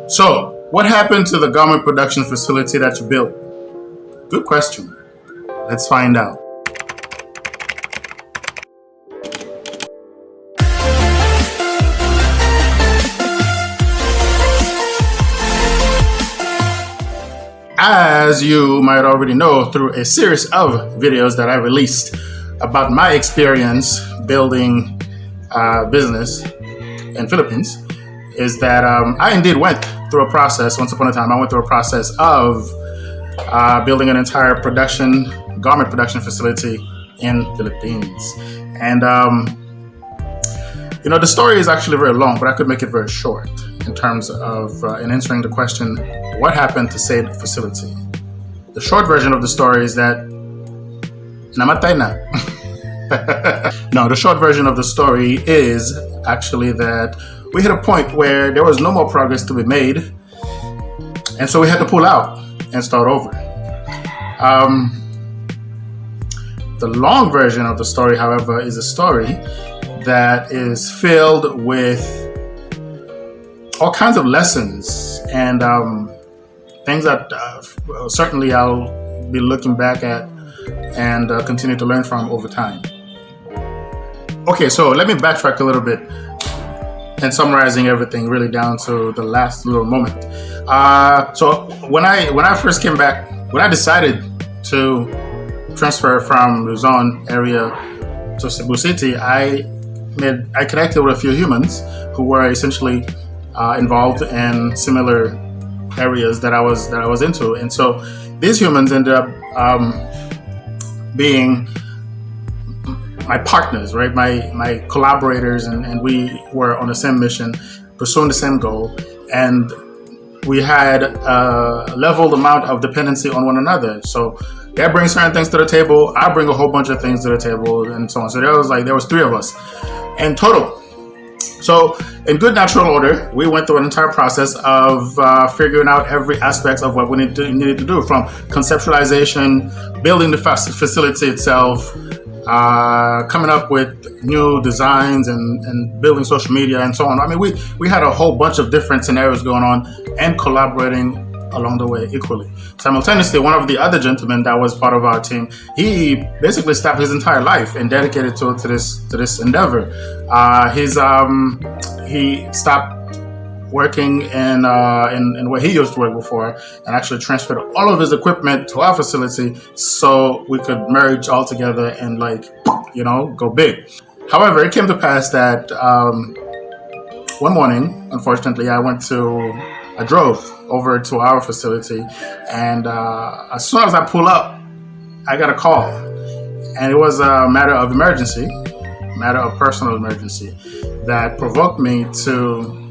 So, what happened to the garment production facility that you built? Good question. Let's find out. As you might already know through a series of videos that I released about my experience building business in Philippines, is that I indeed went through a process. Once upon a time, I went through a process of building an entire garment production facility in Philippines. And the story is actually very long, but I could make it very short in terms of in answering the question, what happened to said facility? The short version of the story is that namatay na. No, the short version of the story is actually that we hit a point where there was no more progress to be made, and so we had to pull out and start over. The long version of the story, however, is a story that is filled with all kinds of lessons and things that certainly I'll be looking back at and continue to learn from over time. Okay, so let me backtrack a little bit and summarizing everything really down to the last little moment. So when I first came back, when I decided to transfer from Luzon area to Cebu City, I connected with a few humans who were essentially involved in similar areas that I was into, and so these humans ended up being my partners, right? My collaborators, and we were on the same mission, pursuing the same goal, and we had a leveled amount of dependency on one another. So they bring certain things to the table, I bring a whole bunch of things to the table, and so on. So there was three of us in total. So in good natural order, we went through an entire process of figuring out every aspect of what we needed to do, from conceptualization, building the facility itself, coming up with new designs and building social media and so on. I mean, we had a whole bunch of different scenarios going on and collaborating along the way equally. Simultaneously, one of the other gentlemen that was part of our team, he basically stopped his entire life and dedicated to this endeavor. He stopped working in where he used to work before, and actually transferred all of his equipment to our facility so we could merge all together and go big. However, it came to pass that one morning, unfortunately, I drove over to our facility, and as soon as I pull up, I got a call, and it was a matter of personal emergency that provoked me to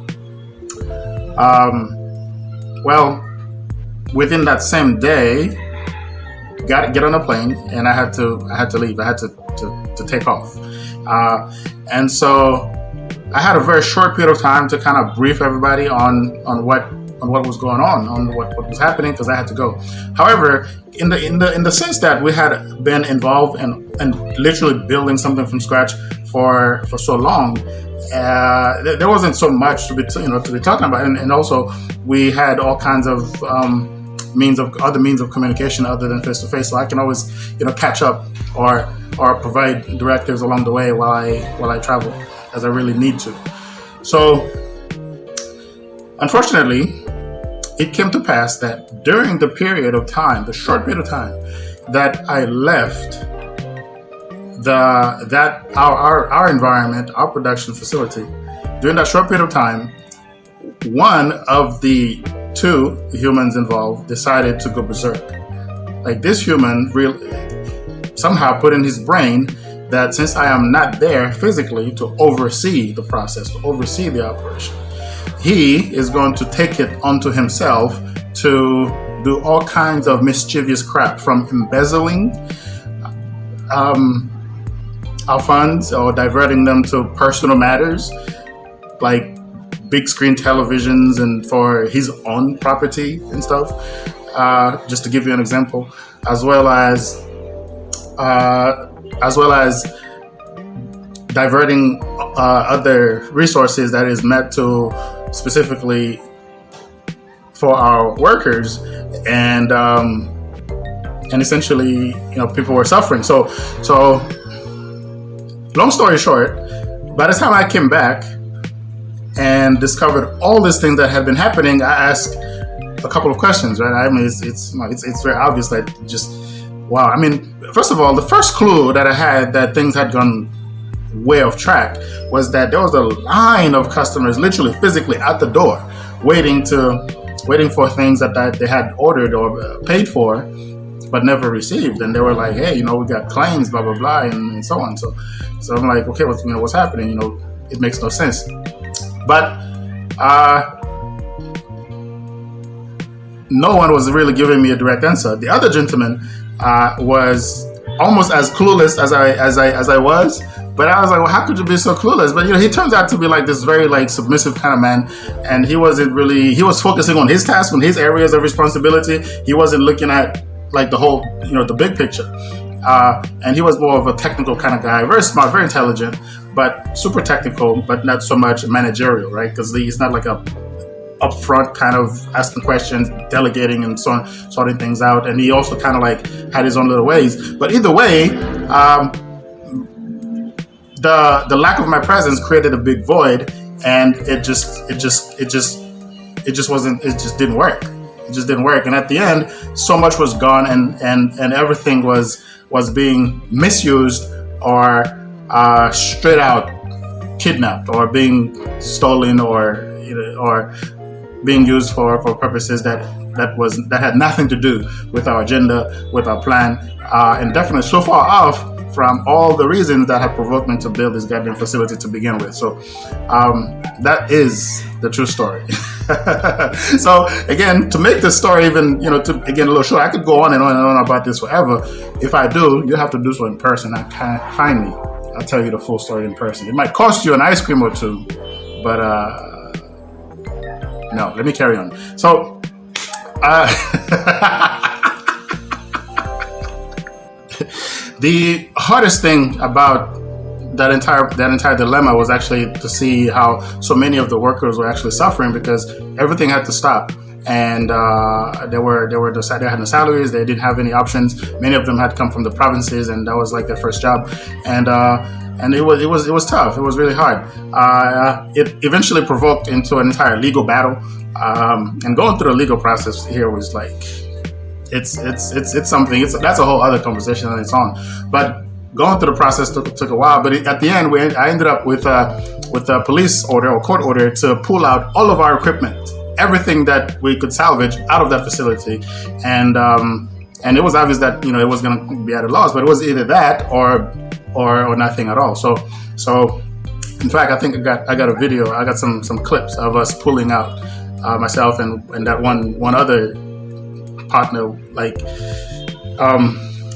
within that same day, get on a plane, and I had to leave. I had to take off, and so I had a very short period of time to kind of brief everybody on what was going on what was happening, because I had to go. However, in the sense that we had been involved and literally building something from scratch for so long, there wasn't so much to be talking about, and also we had all kinds of means of communication other than face to face, so I can always catch up or provide directives along the way while I travel as I really need to. So unfortunately, it came to pass that during the short period of time that I left our environment, our production facility, during that short period of time, one of the two humans involved decided to go berserk. Like, this human somehow put in his brain that since I am not there physically to oversee the process, to oversee the operation, he is going to take it onto himself to do all kinds of mischievous crap, from embezzling our funds or diverting them to personal matters, like big screen televisions and for his own property and stuff, just to give you an example, as well as diverting other resources that is meant to specifically for our workers, and essentially, people were suffering. So long story short, by the time I came back and discovered all these things that had been happening, I asked a couple of questions, right? I mean, it's very obvious that just wow. I mean, first of all, the first clue that I had that things had gone way off track was that there was a line of customers, literally physically at the door, waiting for things that they had ordered or paid for, but never received. And they were like, hey, we got claims, blah blah blah, and so on. So I'm like, okay, what's happening? It makes no sense. But no one was really giving me a direct answer. The other gentleman was almost as clueless as I was, but I was like, well, how could you be so clueless? But he turns out to be like this very like submissive kind of man, and he was focusing on his task, on his areas of responsibility. He wasn't looking at like the whole, the big picture. And he was more of a technical kind of guy, very smart, very intelligent, but super technical, but not so much managerial, right? Because he's not like a upfront kind of asking questions, delegating and so on, sorting things out. And he also kind of like had his own little ways. But either way, the lack of my presence created a big void, and it just didn't work. It just didn't work. And at the end, so much was gone, and everything was being misused or straight out kidnapped or being stolen or being used for purposes that had nothing to do with our agenda, with our plan, and definitely so far off from all the reasons that had provoked me to build this goddamn facility to begin with. So that is the true story. So again, to make this story even, a little short, I could go on and on and on about this forever. If I do, you have to do so in person. I can't find me. I'll tell you the full story in person. It might cost you an ice cream or two, but no, let me carry on. So the hardest thing about that entire dilemma was actually to see how so many of the workers were actually suffering, because everything had to stop, and they had no salaries, they didn't have any options. Many of them had come from the provinces, and that was like their first job, and it was tough. It was really hard. It eventually provoked into an entire legal battle, and going through the legal process here was like it's something. That's a whole other conversation on its own, but going through the process took a while, but at the end, I ended up with a police order or court order to pull out all of our equipment, everything that we could salvage out of that facility, and it was obvious that it was going to be at a loss, but it was either that or nothing at all. So in fact, I think I got a video. I got some clips of us pulling out, myself and that one other partner, like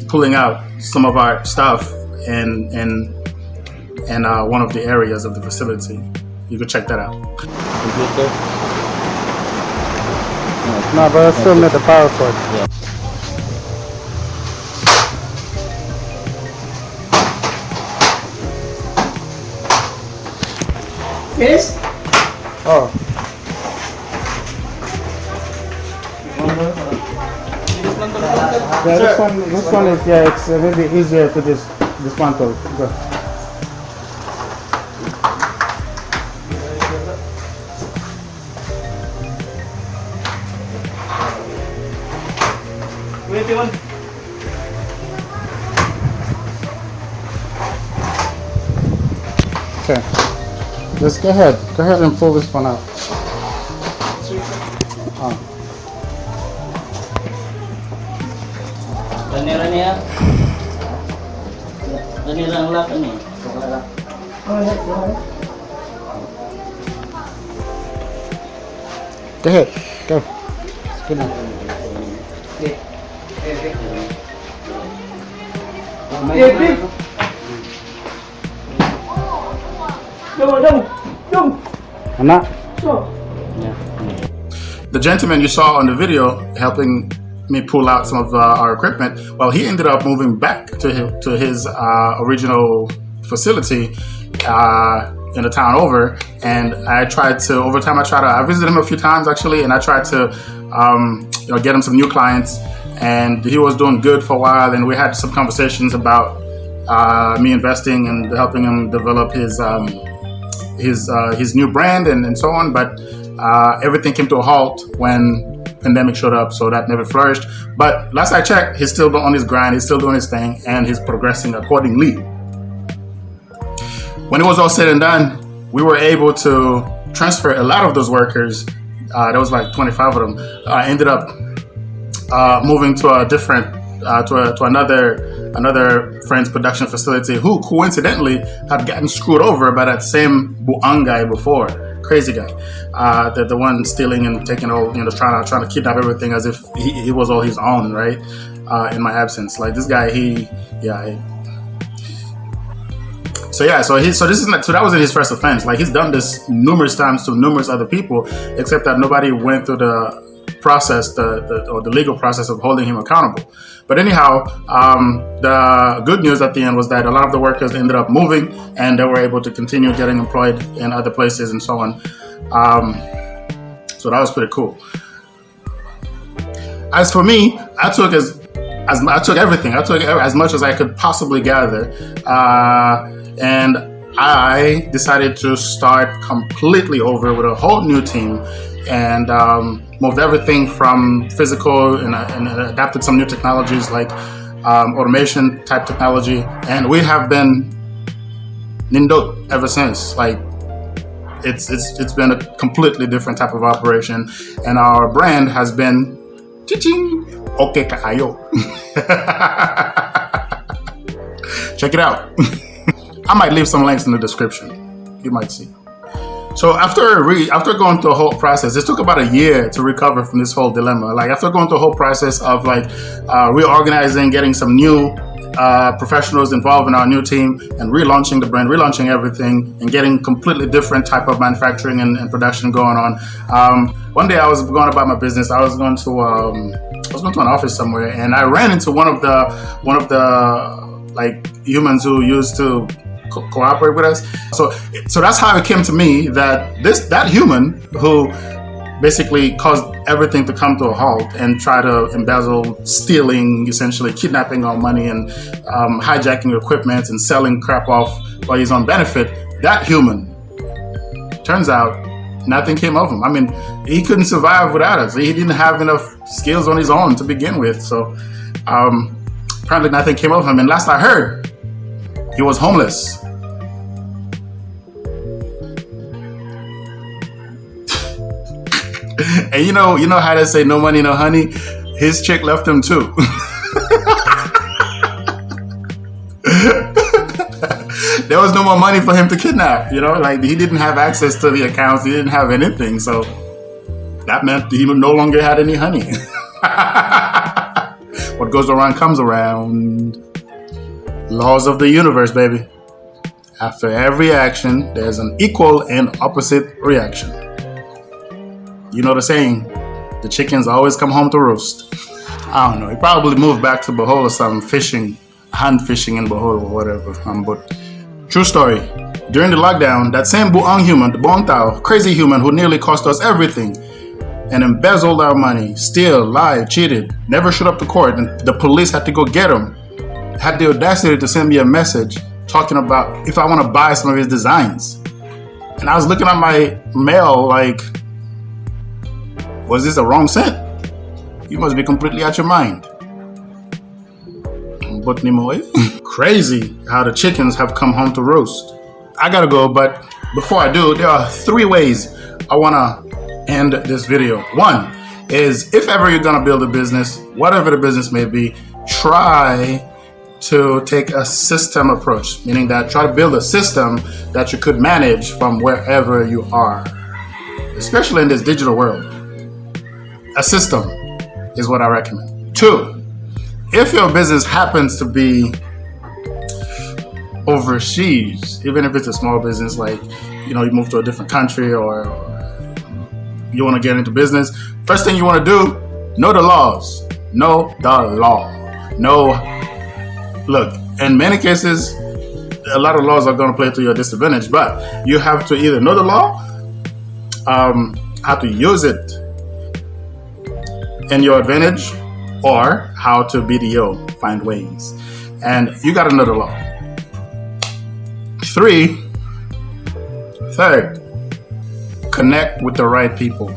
pulling out some of our stuff in one of the areas of the facility. You could check that out. No, but I still need the power cord. Yeah. Yes? Oh. Yeah, this one is, it's a little bit easier to dismantle. Go. Okay. Just go ahead and pull this one out. Ganira niya. Ganira ang lock ini. Go ahead. Go. Good now. Anak. The gentleman you saw on the video helping me pull out some of our equipment, well, he ended up moving back to his original facility in the town over, and I visited him a few times actually, and I tried to get him some new clients, and he was doing good for a while, and we had some conversations about me investing and helping him develop his new brand and so on, but everything came to a halt when pandemic showed up, so that never flourished. But last I checked, he's still on his grind, he's still doing his thing, and he's progressing accordingly. When it was all said and done, we were able to transfer a lot of those workers. There was like 25 of them. Ended up moving to a different, to another friend's production facility, who coincidentally had gotten screwed over by that same Buang guy before. Crazy guy, the one stealing and taking all, trying to kidnap everything as if he was all his own, right? In my absence, like this guy, So that wasn't his first offense. Like he's done this numerous times to numerous other people, except that nobody went through the process, the legal process of holding him accountable. But anyhow, the good news at the end was that a lot of the workers ended up moving, and they were able to continue getting employed in other places and so on. So that was pretty cool. As for me, I took everything. I took as much as I could possibly gather, and I decided to start completely over with a whole new team, and moved everything from physical and adapted some new technologies like automation type technology, and we have been Nindo ever since. Like it's been a completely different type of operation, and our brand has been Chiching Okay Kaayo. Check it out. I might leave some links in the description. You might see. So after going through the whole process, it took about a year to recover from this whole dilemma. Like after going through the whole process of reorganizing, getting some new professionals involved in our new team, and relaunching the brand, relaunching everything, and getting completely different type of manufacturing and production going on. One day I was going about my business. I was going to an office somewhere, and I ran into one of the like humans who used to cooperate with us. So that's how it came to me that that human who basically caused everything to come to a halt and try to embezzle, stealing, essentially kidnapping our money and hijacking equipment and selling crap off for his own benefit. That human, turns out, nothing came of him. I mean, he couldn't survive without us. He didn't have enough skills on his own to begin with. So apparently nothing came of him. And last I heard, he was homeless. And you know how they say no money, no honey? His chick left him too. There was no more money for him to kidnap, like he didn't have access to the accounts, he didn't have anything. So that meant he no longer had any honey. What goes around comes around. Laws of the universe, baby. After every action, there's an equal and opposite reaction. You know the saying, the chickens always come home to roost. I don't know, he probably moved back to Bohol or something, hand fishing in Bohol or whatever. But true story, during the lockdown, that same Buang human, the Buang Tao, crazy human who nearly cost us everything and embezzled our money, steal, lied, cheated, never showed up to court, and the police had to go get him, had the audacity to send me a message talking about if I want to buy some of his designs. And I was looking at my mail like, was this a wrong scent? You must be completely out your mind. But Nimoy, crazy how the chickens have come home to roost. I gotta go, but before I do, there are 3 ways I wanna end this video. One is, if ever you're gonna build a business, whatever the business may be, try to take a system approach, meaning that try to build a system that you could manage from wherever you are, especially in this digital world. A system is what I recommend. 2, if your business happens to be overseas, even if it's a small business, like, you move to a different country or you want to get into business, first thing you want to do, know the laws. Know the law. Look, in many cases, a lot of laws are going to play to your disadvantage, but you have to either know the law, how to use it in your advantage, or how to BDO, find ways. And you got to know the law. Third, connect with the right people.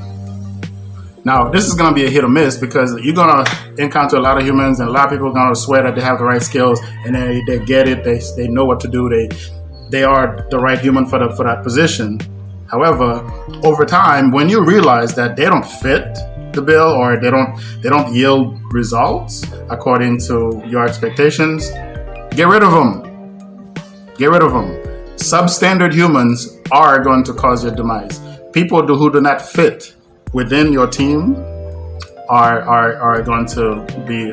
Now, this is going to be a hit or miss because you're going to encounter a lot of humans, and a lot of people are going to swear that they have the right skills and they get it. They know what to do. They are the right human for that position. However, over time, when you realize that they don't fit the bill or they don't yield results according to your expectations, get rid of them. Get rid of them. Substandard humans are going to cause your demise. People who do not fit within your team are going to be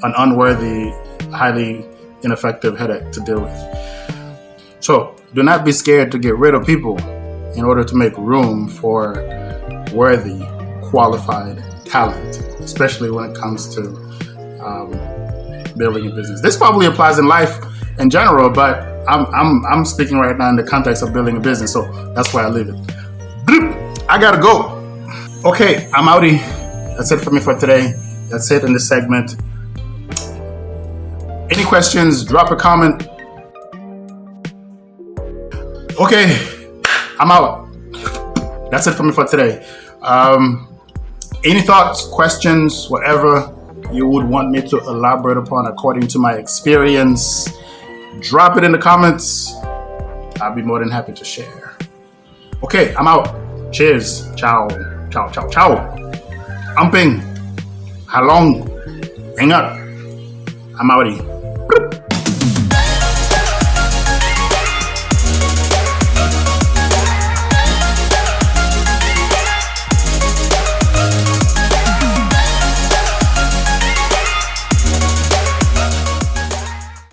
an unworthy, highly ineffective headache to deal with. So do not be scared to get rid of people in order to make room for worthy, qualified talent, especially when it comes to building a business. This probably applies in life in general, but I'm speaking right now in the context of building a business, so that's why I leave it. I gotta go. Okay, I'm outie. That's it for me for today. That's it in this segment. Any questions? Drop a comment. Okay, I'm out. That's it for me for today. Any thoughts, questions, whatever you would want me to elaborate upon according to my experience, drop it in the comments. I'll be more than happy to share. Okay, I'm out. Cheers. Ciao. Ciao, ciao, ciao. Amping. Halong. Ingat. I'm outie.